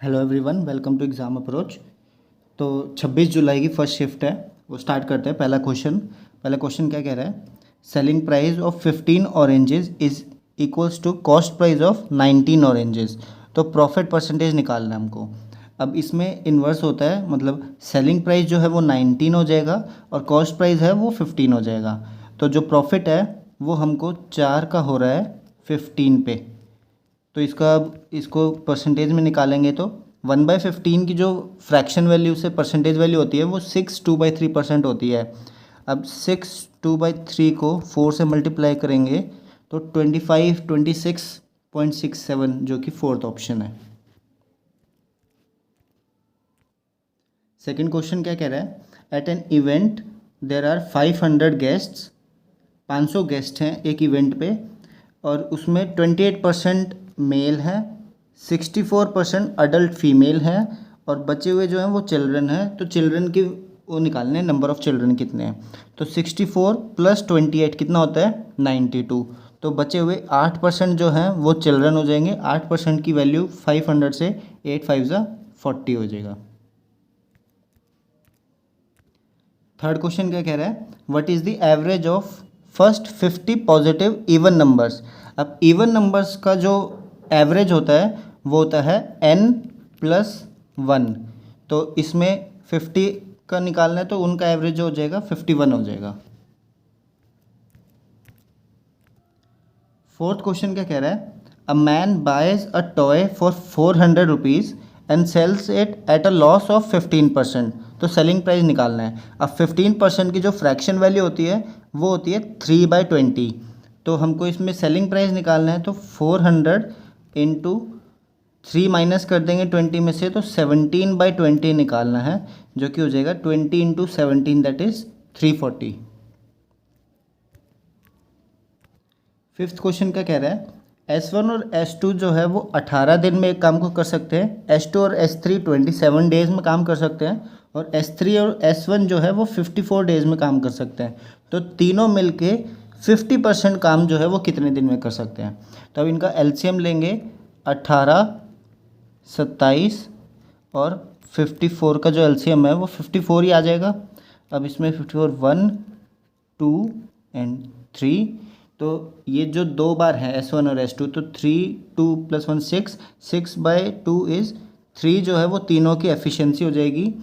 Hello everyone, welcome to exam approach. तो 26 जुलाई की first shift है, वो स्टार्ट करते हैं। पहला क्वेश्चन क्या कह रहा है? Selling price of 15 oranges is equals to cost price of 19 oranges. तो प्रॉफिट परसेंटेज निकालना है हमको। अब इसमें इन्वर्स होता है, मतलब सेलिंग प्राइस जो है वो 19 हो जाएगा और कॉस्ट प्राइस है वो 15 हो जाएगा। तो जो प्रॉफिट है वो हमको 4 का हो रहा है 15 पे। तो इसको परसेंटेज में निकालेंगे तो 1/15 की जो फ्रैक्शन वैल्यू से परसेंटेज वैल्यू होती है वो 6 2/3% होती है। अब 6 2/3 को 4 से मल्टीप्लाई करेंगे तो 25 26.67, जो कि फोर्थ ऑप्शन है। सेकंड क्वेश्चन क्या कह रहा है? At an event there are 500 guests. 500 guest हैं एक इवेंट पे और उसमें 28% मेल है, 64% अडल्ट फीमेल है और बचे हुए जो हैं वो चिल्ड्रन हैं। तो चिल्ड्रन की वो निकालने हैं, नंबर ऑफ़ चिल्ड्रन कितने हैं। तो 64 + 28 कितना होता है? 92। तो बचे हुए 8% जो हैं वो चिल्ड्रन हो जाएंगे। 8% की वैल्यू 500 से 8 5 ज़ा 40 हो जाएगा। थर्ड क्वेश्चन क्या कह रहा है? What is the average of first 50 positive even numbers. अब इवन नंबर्स का जो एवरेज होता है वो होता है n+1। तो इसमें 50 का निकालना है तो उनका एवरेज हो जाएगा 51 हो जाएगा। फोर्थ क्वेश्चन क्या कह रहा है? A man buys a toy for 400 rupees and sells it at a loss of 15%। तो सेलिंग प्राइस निकालना है। अब 15% की जो फ्रैक्शन वैल्यू होती है वो होती है 3/20। तो हमको इसमें सेलिंग प्राइस निकालना है तो 400 इंटू 3 माइनस कर देंगे 20 में से, तो 17/20 निकालना है, जो कि हो जाएगा 20 into 17, that is 340। Fifth question क्या कह रहा है? S1 और S2 जो है वो 18 दिन में एक काम को कर सकते हैं। S2 और S3 27 डेज़ में काम कर सकते हैं और S3 और S1 जो है वो 54 डेज़ में काम कर सकते हैं। तो तीनों मिलके 50% काम जो है वो कितने दिन में कर सकते हैं? तो अब इनका LCM लेंगे। 18, 27 और 54 का जो LCM है वो 54 ही आ जाएगा। अब इसमें 54 1 2 एंड 3। तो ये जो दो बार है S1 और S2, तो 3 2 + 1 6, 6/2 इज़ 3 जो है वो तीनों की एफिशिएंसी हो जाएगी।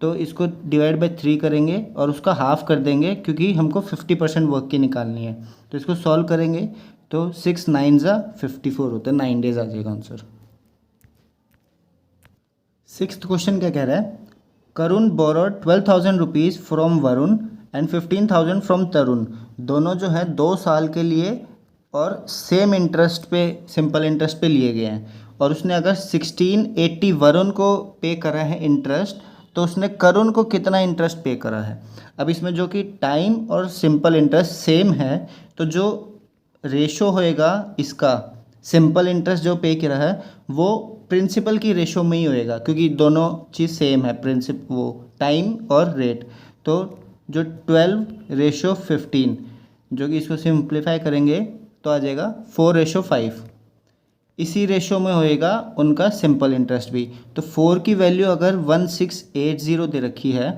तो इसको डिवाइड बाय 3 करेंगे और उसका हाफ कर देंगे, क्योंकि हमको 50% वर्क की निकालनी है। तो इसको सॉल्व करेंगे तो 6 9 ज़ा 54 होता है, 9 डेज आ जाएगा आंसर। सिक्स्थ क्वेश्चन क्या कह रहा है? Karun borrowed 12,000 rupees from Varun and 15,000 from Tarun. दोनों जो है 2 साल के लिए और सेम इंटरेस्ट पे, सिंपल इंटरेस्ट पे लिए गए हैं। और उसने अगर 1680 वरुण को पे करा है इंटरेस्ट, तो उसने करुण को कितना इंटरेस्ट पे करा है? अब इसमें जो कि टाइम और सिंपल इंटरेस्ट सेम है, तो जो रेशो होएगा इसका, सिंपल इंटरेस्ट जो पे करा है वो प्रिंसिपल की रेशो में ही होएगा, क्योंकि दोनों चीज़ सेम है, प्रिंसिप वो टाइम और रेट। तो जो 12:15, जो कि इसको सिंप्लीफाई करेंगे तो आ जाएगा 4:5। इसी रेशो में होएगा उनका सिंपल इंटरेस्ट भी। तो 4 की वैल्यू अगर 1680 दे रखी है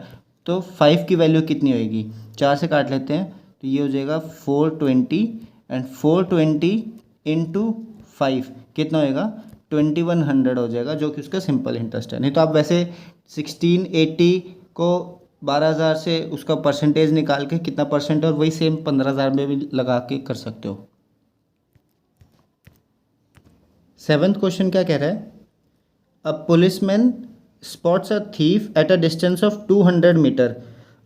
तो 5 की वैल्यू कितनी होएगी? 4 से काट लेते हैं तो ये हो जाएगा 420 एंड 420 इंटू 5 कितना होएगा? 2100 हो जाएगा, जो कि उसका सिंपल इंटरेस्ट है। नहीं तो आप वैसे 1680 को 12,000 से उसका परसेंटेज निकाल के कितना परसेंट है और वही सेम 15,000 में भी लगा के कर सकते हो। सेवन्थ क्वेश्चन क्या कह रहा है? A policeman spots a thief at a distance of 200 metre.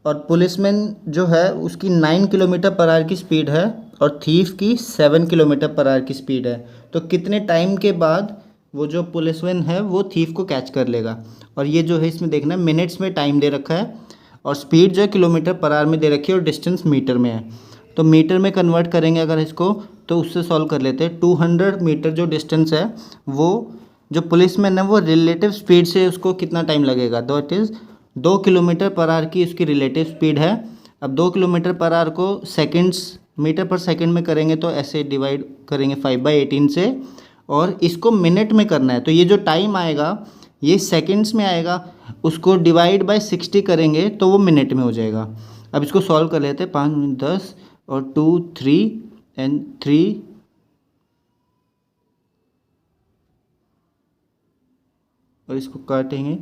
और पुलिसमैन जो है उसकी 9 किलोमीटर पर आवर की स्पीड है और थीफ की 7 किलोमीटर पर आवर की स्पीड है। तो कितने टाइम के बाद वो जो पुलिसमैन है वो थीफ को कैच कर लेगा? और ये जो है इसमें देखना है, मिनट्स में टाइम दे रखा है और स्पीड जो है किलोमीटर पर आवर में दे रखी है और डिस्टेंस मीटर में है। तो मीटर में कन्वर्ट करेंगे अगर इसको, तो उससे सॉल्व कर लेते हैं। 200 मीटर जो डिस्टेंस है वो जो पुलिसमैन है वो रिलेटिव स्पीड से उसको कितना टाइम लगेगा? That is 2 kilometre per hour की उसकी रिलेटिव स्पीड है। अब 2 किलोमीटर पर आवर को सेकंड्स मीटर पर सेकंड में करेंगे तो ऐसे डिवाइड करेंगे 5/18 से, और इसको मिनट में करना है। तो ये जो टाइम आएगा ये सेकंड्स में आएगा, उसको डिवाइड बाय 60 करेंगे तो वो मिनट में हो जाएगा। अब इसको सॉल्व कर लेते हैं। 5 10 और 2 3 एंड 3 और इसको काटेंगे।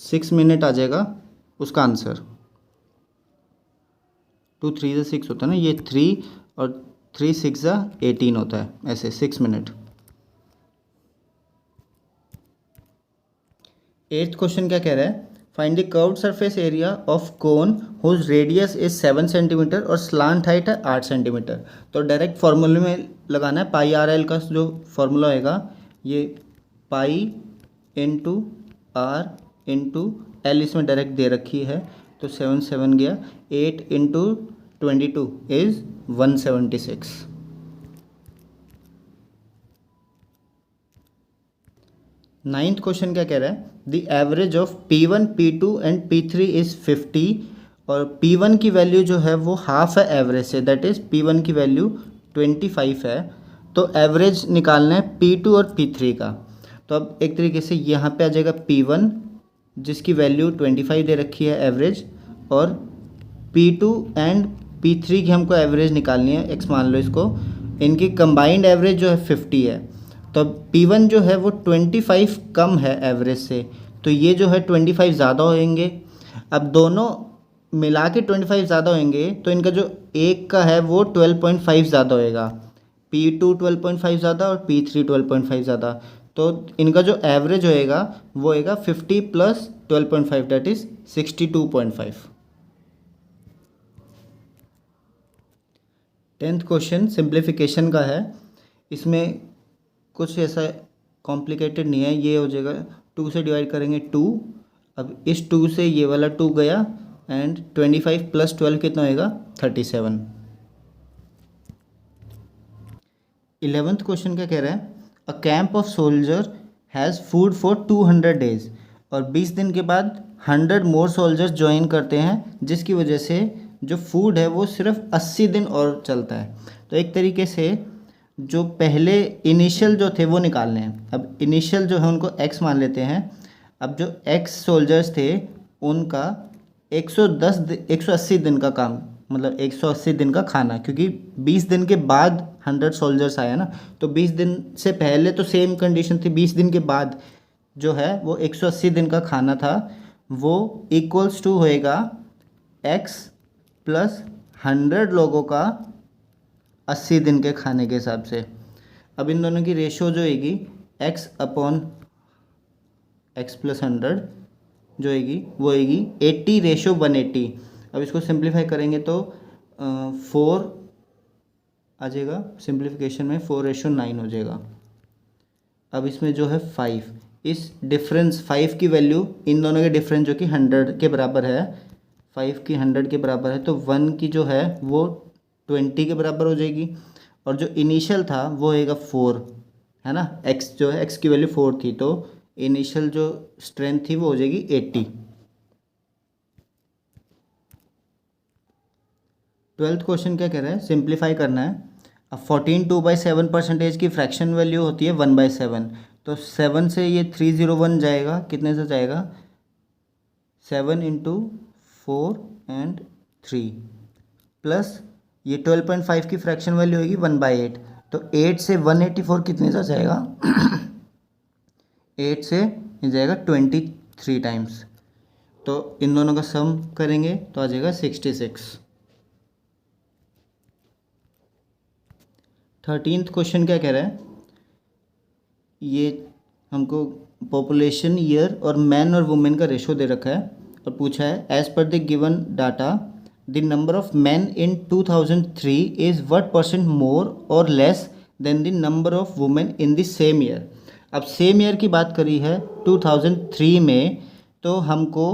6 मिनट आ जाएगा उसका आंसर। 2 3 से 6 होता है ना, ये 3 और 3 6 जा 18 होता है, ऐसे 6 मिनट। 8th क्वेश्चन क्या कह रहा है, find the curved surface area of cone whose radius is 7 centimetre और स्लांट हाइट है 8 सेंटीमीटर। तो डायरेक्ट फार्मूले में लगाना है, पाई आर एल का जो फार्मूला होएगा, ये pi into r into l इसमें डायरेक्ट दे रखी है, तो 7 7 गया, 8 इंटू 22 इज 176। 9th क्वेश्चन क्या कह रहा है, the average of P1 P2 and P3 is 50 और P1 की वैल्यू जो है वो हाफ है एवरेज से, दैट इज P1 की वैल्यू 25 है। तो एवरेज निकालना है P2 और P3 का। तो अब एक तरीके से यहाँ पे आ जाएगा P1 जिसकी वैल्यू 25 दे रखी है एवरेज, और P2 एंड P3 की हमको एवरेज निकालनी है, x मान लो इसको, इनकी कंबाइंड एवरेज जो है 50 है। तो P1 जो है वो 25 कम है एवरेज से, तो ये जो है 25 ज़्यादा होंगे। अब दोनों मिला के 25 ज़्यादा होंगे तो इनका जो एक का है वो 12.5 ज़्यादा होएगा, P2 12.5 ज़्यादा और P3 12.5 ज़्यादा। तो इनका जो एवरेज होएगा वो होएगा 50 plus 12.5 that is 62.5। 10th question simplification का है, इसमें कुछ ऐसा कॉम्प्लिकेटेड नहीं है, ये हो जाएगा 2 से डिवाइड करेंगे 2, अब इस 2 से ये वाला 2 गया एंड 25 प्लस 12 कितना होएगा 37। 11th क्वेश्चन क्या कह रहा है, a camp of soldier has food for 200 days और 20 दिन के बाद 100 मोर सोल्जर्स ज्वाइन करते हैं, जिसकी वजह से जो फूड है वो सिर्फ 80 दिन और चलता है। तो एक तरीके से जो पहले इनिशियल जो थे वो निकालने हैं। अब इनिशियल जो है उनको x मान लेते हैं। अब जो x सोल्जर्स थे उनका 180 दिन का काम, मतलब 180 दिन का खाना, क्योंकि 20 दिन के बाद 100 सोल्जर्स आया ना, तो 20 दिन से पहले तो सेम कंडीशन थी, 20 दिन के बाद जो है वो 180 दिन का खाना था, वो इक्वल्स टू होएगा x प्लस 100 लोगों का 80 दिन के खाने के हिसाब से। अब इन दोनों की रेशो जो होगी x अपॉन x प्लस 100 जो होगी वो होगी 80:180। अब इसको सिंप्लीफाई करेंगे तो 4 आ जाएगा, सिंप्लीफिकेशन में 4:9 हो जाएगा। अब इसमें जो है 5, इस डिफरेंस 5 की वैल्यू इन दोनों के डिफरेंस जो कि 100 के बराबर है, 5 की 100 के बराबर है, तो 1 की जो है वो 20 के बराबर हो जाएगी, और जो इनिशियल था वो होएगा 4 है ना, x जो है x की वैल्यू 4 थी, तो इनिशियल जो स्ट्रेंथ थी वो हो जाएगी 80। 12th क्वेश्चन क्या कह रहा है, सिंप्लीफाई करना है। अब 14 2/7% की फ्रैक्शन वैल्यू होती है 1/7, तो 7 से ये 301 जाएगा, कितने से जाएगा 7 इंटू 4 एंड 3 प्लस ये 12.5 की फ्रैक्शन वैल्यू होगी 1/8, तो 8 से 184 कितने से जाएगा 8 से ये जाएगा 23 टाइम्स, तो इन दोनों का सम करेंगे तो आ जाएगा 66। 13th क्वेश्चन क्या कह रहा है, ये हमको पॉपुलेशन ईयर और मैन और वुमेन का रेशो दे रखा है और पूछा है as per the given data the number of men in 2003 is what % more or less than the number of women in the same year। अब सेम ईयर की बात करी है 2003 में, तो हमको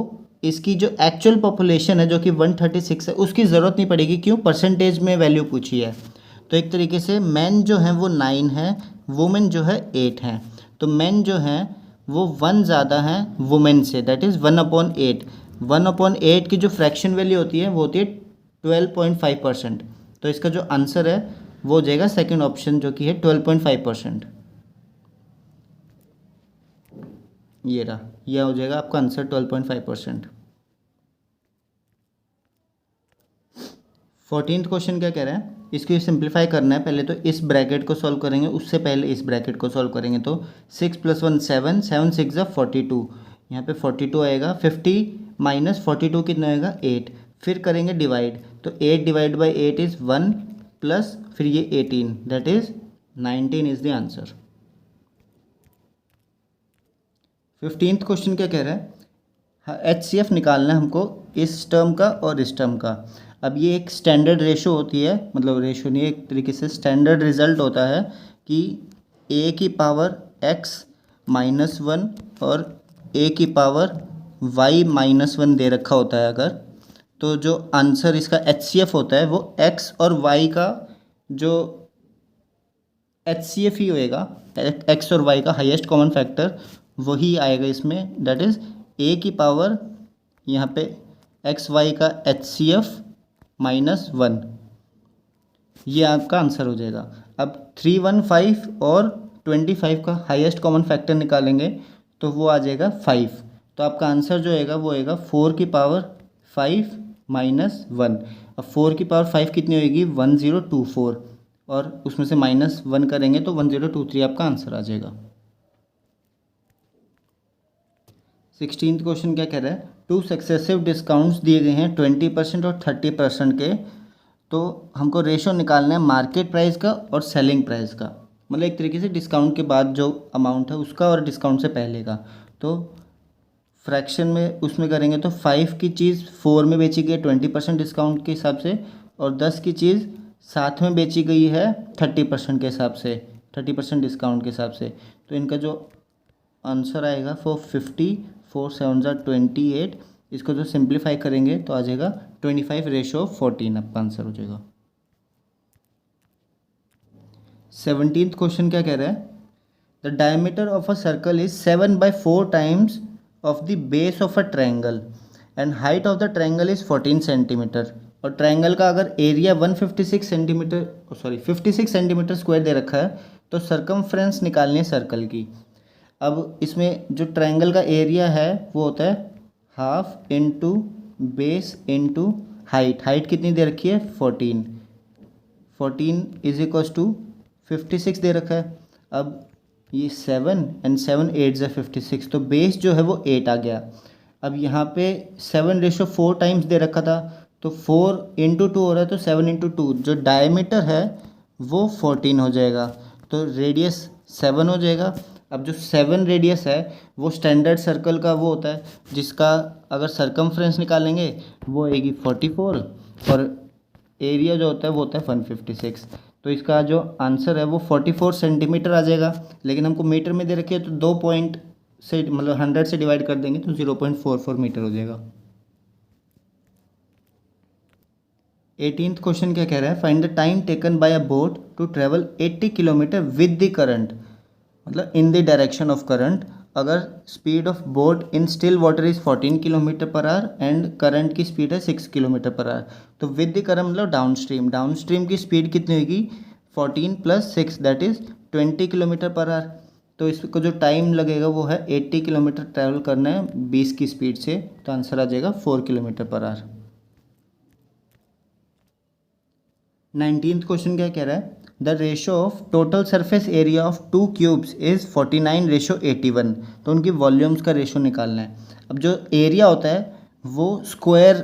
इसकी जो एक्चुअल पॉपुलेशन है जो कि 136 है उसकी ज़रूरत नहीं पड़ेगी, क्यों, परसेंटेज में वैल्यू पूछी है। तो एक तरीके से मैन जो हैं वो 9 हैं, वुमेन जो है 8 हैं, तो मैन जो हैं वो 1 ज़्यादा हैं वुमेन से, दैट इज़ 1/8। 1/8 की जो फ्रैक्शन वैल्यू होती है वो होती है 12.5%। तो इसका जो आंसर है वो हो जाएगा सेकेंड ऑप्शन जो कि है 12.5%। ये रहा, यह हो जाएगा आपका आंसर 12.5%। 14th क्वेश्चन क्या कह रहा है, इसको सिंप्लीफाई करना है। पहले तो इस ब्रैकेट को सॉल्व करेंगे, उससे पहले इस ब्रैकेट को सॉल्व करेंगे। तो 6 + 1 7, 7 6 = 42, यहाँ पे 42 आएगा। 50 - 42 कितना आएगा 8। फिर करेंगे डिवाइड, तो 8 / 8 इज़ 1 प्लस फिर ये 18, that is 19 is the answer. 15th question क्या कह रहा है, HCF निकालना है हमको इस टर्म का और इस टर्म का। अब ये एक स्टैंडर्ड रेशो होती है, मतलब रेशो नहीं, एक तरीके से स्टैंडर्ड रिजल्ट होता है कि a⁻x - 1 और a⁻y - 1 दे रखा होता है अगर, तो जो आंसर इसका HCF होता है वो x और y का जो HCF ही होएगा, x और y का हाईएस्ट कॉमन फैक्टर वही आएगा इसमें, दैट इज़ a⁻, यहाँ पे एक्स वाई का HCF -1, ये आपका आंसर हो जाएगा। अब 315 और 25 का हाईएस्ट कॉमन फैक्टर निकालेंगे तो वो आ जाएगा 5। तो आपका आंसर जो होएगा वो होएगा 4⁵ -1। अब 4⁵ कितनी होएगी 1024, और उसमें से -1 करेंगे तो 1023 आपका आंसर आ जाएगा। 16th क्वेश्चन क्या कह रहा है, 2 सक्सेसिव डिस्काउंट्स दिए गए हैं 20% और 30% के। तो हमको रेशो निकालना है मार्केट प्राइस का और सेलिंग प्राइस का, मतलब एक तरीके से डिस्काउंट के बाद जो अमाउंट है उसका और डिस्काउंट से पहले का। तो फ्रैक्शन में उसमें करेंगे तो 5 की चीज़ 4 में बेची गई है 20% डिस्काउंट के हिसाब से, और 10 की चीज़ 7 में बेची गई है 30% के हिसाब से, 30% डिस्काउंट के हिसाब से। तो इनका जो आंसर आएगा 450, 4 7 = 28। इसको जो सिंप्लीफाई करेंगे तो आ जाएगा 25:14 आपका आंसर हो जाएगा। 17th क्वेश्चन क्या कह रहा है, the diameter of a circle is 7/4 times of the base of a triangle and height of the triangle is 14 centimetre. और ट्रायंगल का अगर एरिया 56 सेंटीमीटर स्क्वायर दे रखा है तो सरकमफ्रेंस निकालनी है सर्कल की। अब इसमें जो ट्रायंगल का एरिया है वो होता है half into base into height. Height कितनी दे रखी है 14 = 56 दे रखा है। अब ये 7 and 7 8 = 56, तो बेस जो है वो 8 आ गया। अब यहाँ पे 7/4 टाइम्स दे रखा था, तो 4 × 2 हो रहा है, तो 7 × 2 जो डायमीटर है वो 14 हो जाएगा, तो रेडियस 7 हो जाएगा। अब जो 7 रेडियस है वो स्टैंडर्ड सर्कल का वो होता है जिसका अगर सरकमफ्रेंस निकालेंगे वो आएगी 44, और एरिया जो होता है वो होता है 156। तो इसका जो आंसर है वो 44 सेंटीमीटर आ जाएगा। लेकिन हमको मीटर में दे रखी है तो 2 पॉइंट से मतलब 100 से डिवाइड कर देंगे तो 0.44 मीटर हो जाएगा। 18th क्वेश्चन क्या कह रहा है, find the time taken by a boat to travel 80 kilometre with the current, मतलब in the direction of current. अगर speed of boat in still water is 14 km/h and current की speed है 6 km/h, तो with the current मतलब downstream की speed कितनी होगी 14 + 6 that is 20 km/h। तो इसको जो टाइम लगेगा वो है 80 किलोमीटर ट्रैवल करना है 20 की स्पीड से, तो आंसर आ जाएगा 4 km/h। 19th क्वेश्चन क्या कह रहा है, the ratio of total surface area of 2 cubes is 49:81। तो उनकी वॉल्यूम्स का रेशो निकालना है। अब जो एरिया होता है वो स्क्वायर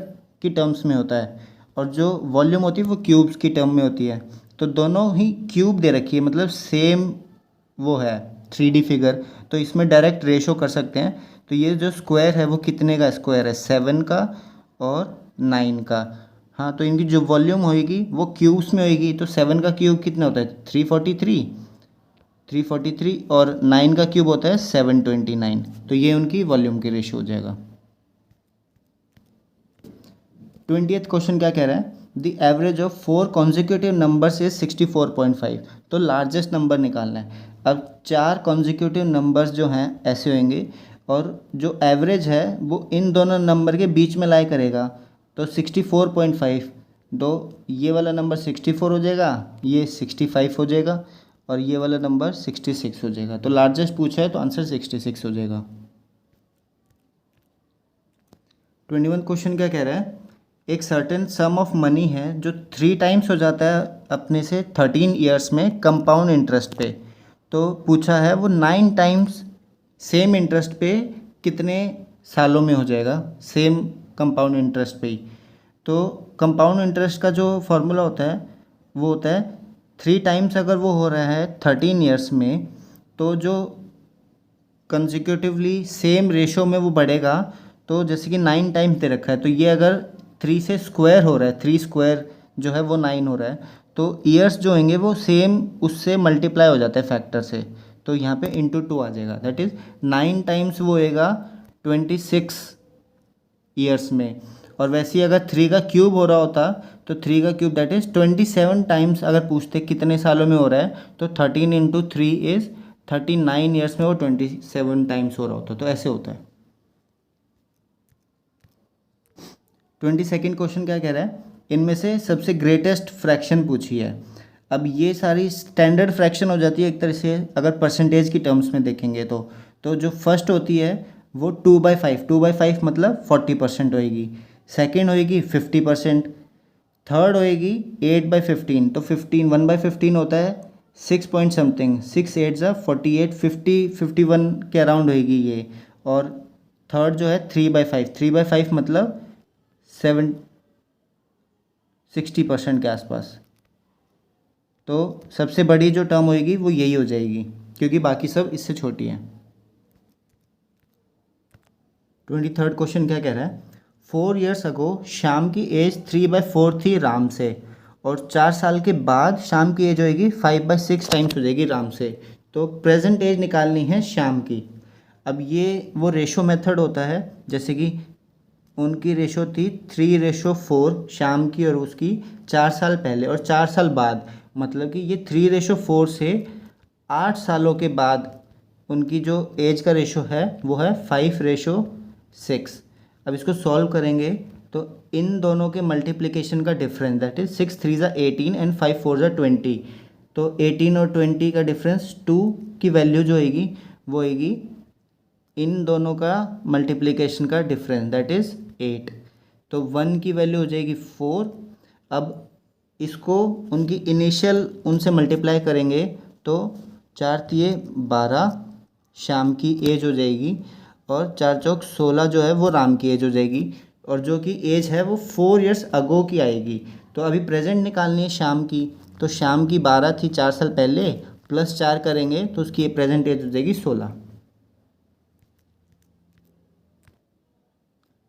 की टर्म्स में होता है और जो वॉल्यूम होती है वो क्यूब्स की टर्म में होती है। तो दोनों ही क्यूब दे रखी है, मतलब सेम वो है 3D फिगर, तो इसमें डायरेक्ट रेशो कर सकते हैं। तो ये जो स्क्वायर है वो कितने का स्क्वायर है 7 का और 9 का। हाँ, तो इनकी जो वॉल्यूम होएगी वो क्यूब्स में होएगी। तो 7 का क्यूब कितना होता है 343 और 9 का क्यूब होता है 729। तो ये उनकी वॉल्यूम की रेशियो हो जाएगा। 20th क्वेश्चन क्या कह रहा है, the average of 4 consecutive numbers is 64.5। तो लार्जेस्ट नंबर निकालना है। अब 4 कॉन्जिक्यूटिव नंबर्स जो हैं ऐसे होंगे और जो एवरेज है वो इन दोनों नंबर के बीच में लाई करेगा। तो 64.5 तो ये वाला नंबर 64 हो जाएगा, ये 65 हो जाएगा और ये वाला नंबर 66 हो जाएगा। तो लार्जेस्ट पूछा है तो आंसर 66 हो जाएगा। 21 क्वेश्चन क्या कह रहा है, एक सर्टेन सम ऑफ मनी है जो 3 टाइम्स हो जाता है अपने से 13 ईयर्स में कंपाउंड इंटरेस्ट पे। तो पूछा है वो 9 टाइम्स सेम इंटरेस्ट पे कितने सालों में हो जाएगा, सेम कंपाउंड इंटरेस्ट पे ही। तो कंपाउंड इंटरेस्ट का जो फॉर्मूला होता है वो होता है 3 टाइम्स अगर वो हो रहा है 13 ईयर्स में, तो जो कंसेक्यूटिवली सेम रेशो में वो बढ़ेगा। तो जैसे कि 9 टाइम्स दे रखा है, तो ये अगर 3 से स्क्वायर हो रहा है, 3 स्क्वायर जो है वो 9 हो रहा है, तो ईयर्स जो होंगे वो सेम उससे मल्टीप्लाई हो जाता है फैक्टर से। तो यहाँ पे इंटू 2 आ जाएगा, दैट इज़ 9 टाइम्स वो होएगा 26 ईयर्स में। और वैसे ही अगर 3 का क्यूब हो रहा होता तो 3 का क्यूब दैट इज़ 27 टाइम्स। अगर पूछते कितने सालों में हो रहा है तो 13 इंटू 3 इज़ 39 ईयर्स में वो 27 टाइम्स हो रहा होता। तो ऐसे होता है। 22nd क्वेश्चन क्या कह रहा है, इनमें से सबसे ग्रेटेस्ट फ्रैक्शन पूछी है। अब ये सारी स्टैंडर्ड फ्रैक्शन हो जाती है एक तरह से, अगर परसेंटेज की टर्म्स में देखेंगे तो जो फर्स्ट होती है वो 2/5, 2/5 मतलब 40% होएगी। सेकेंड होएगी 50%, थर्ड होएगी 8/15, तो 1/15 होता है 6 पॉइंट समथिंग, 6 8 ज़ा 48, 50 51 के अराउंड होएगी ये। और थर्ड जो है 3/5, 3/5 मतलब 60% के आसपास। तो सबसे बड़ी जो टर्म होएगी वो यही हो जाएगी, क्योंकि बाकी सब इससे छोटी है। 23rd क्वेश्चन क्या कह रहा है, 4 years अगो शाम की एज 3/4 थी राम से, और 4 साल के बाद शाम की एज होएगी 5/6 टाइम्स हो जाएगी राम से। तो प्रेजेंट एज निकालनी है शाम की। अब ये वो रेशो मेथड होता है, जैसे कि उनकी रेशो थी 3/4 शाम की, और उसकी 4 साल पहले और 4 साल बाद, मतलब कि ये 3/4 से 8 सालों के बाद उनकी जो एज का रेशो है वो है 5/6। अब इसको सॉल्व करेंगे तो इन दोनों के मल्टीप्लिकेशन का डिफरेंस दैट इज 6 3 ज़ा 18 एंड 5 4 ज़ा 20। तो 18 और 20 का डिफरेंस 2 की वैल्यू जो होगी वो होगी इन दोनों का मल्टीप्लिकेशन का डिफरेंस दैट इज़ 8। तो 1 की वैल्यू हो जाएगी 4। अब इसको उनकी इनिशियल उनसे मल्टीप्लाई करेंगे तो 4 तिये 12 शाम की एज हो जाएगी, और 4 चौक 16 जो है वो राम की एज हो जाएगी, और जो कि एज है वो 4 years अगो की आएगी। तो अभी प्रेजेंट निकालनी है शाम की, तो शाम की 12 थी 4 साल पहले, प्लस 4 करेंगे तो उसकी प्रेजेंट एज हो जाएगी 16।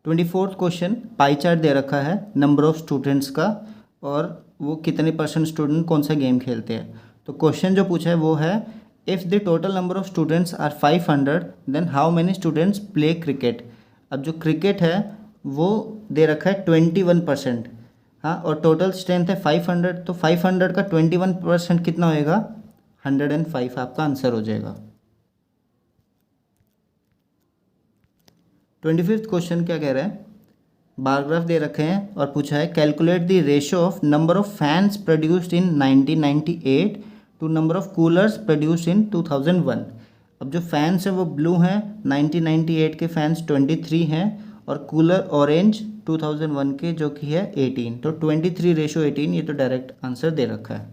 24th क्वेश्चन, पाई चार्ट दे रखा है नंबर ऑफ स्टूडेंट्स का, और वो कितने % स्टूडेंट कौन सा गेम खेलते हैं। तो क्वेश्चन जो पूछा है वो है, if the total number of students are 500 then how many students play cricket. अब जो क्रिकेट है वो दे रखा है 21%, हाँ, और टोटल स्ट्रेंथ है 500, तो 500 का 21% कितना होएगा, 105 आपका आंसर हो जाएगा। 25th क्वेश्चन क्या कह रहा है, बार ग्राफ दे रखे हैं और पूछा है calculate the ratio of number of fans produced in 1998 to number of coolers produced in 2001। अब जो फैंस है वो ब्लू हैं, 1998 के फैंस 23 हैं, और कूलर ऑरेंज 2001 के जो कि है 18। तो 23/18, ये तो डायरेक्ट आंसर दे रखा है।